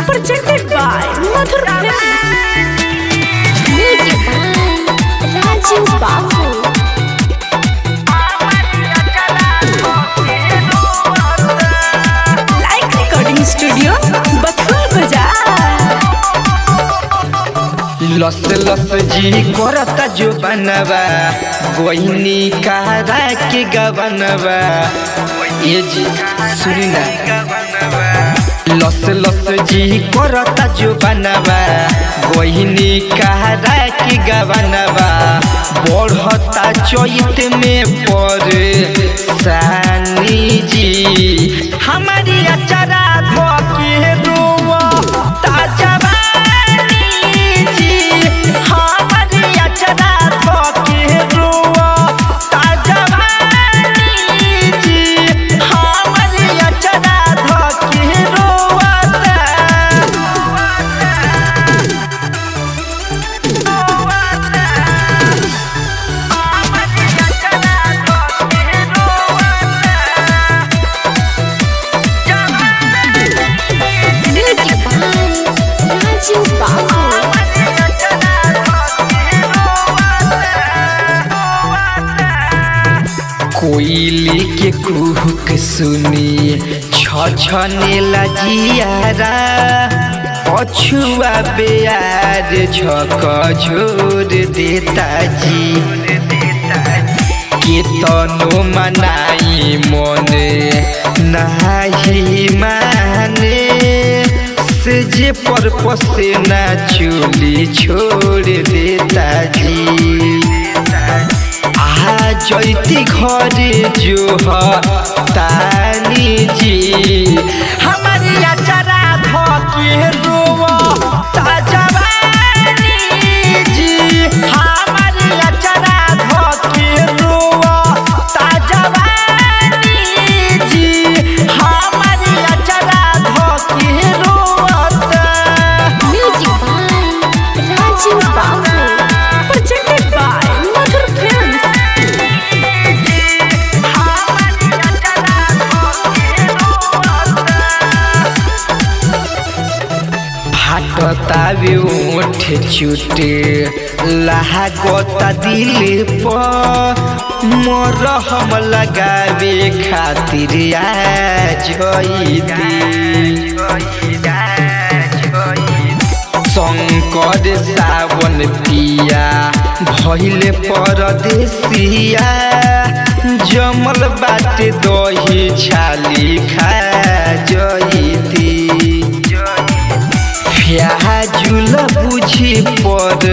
presented by Madhur Music by Raju Babu. Like Recording Studio, Bathur Bazaar. लस लस जी करता जो बनवा गोइनी कहा के गबनवा ये जी सुनी ना लस लस जी करता जो बनवा गोइनी कहा के गबनवा बढ़ता चैत में पर सानी जी हमारी अचरा धोके रोवा ताजा कोयली के कुहुक सुनी छछने लजियारा पछुआ बेयार झक झोर देता जी केतनो मनाई मन नाही माने से जे पर पसेना चुली छोड़ देता जी जैती घरे जो तानी जी हमारी अचरा धोके रोवा ताजवानी जी हमारी अचरा धोके रोवा ताजवानी जी हमारी अचरा धोके रोवा। Music by Raju Babu. Presented by Madhur Films. फाटतावे ओठ चुटे लागता दिल पर मोर हम लगावे खातिर शंकर सावन पिया भइले परदेसिया जमल बाटे दही छाली खा जईती प्याजुल बुझी पर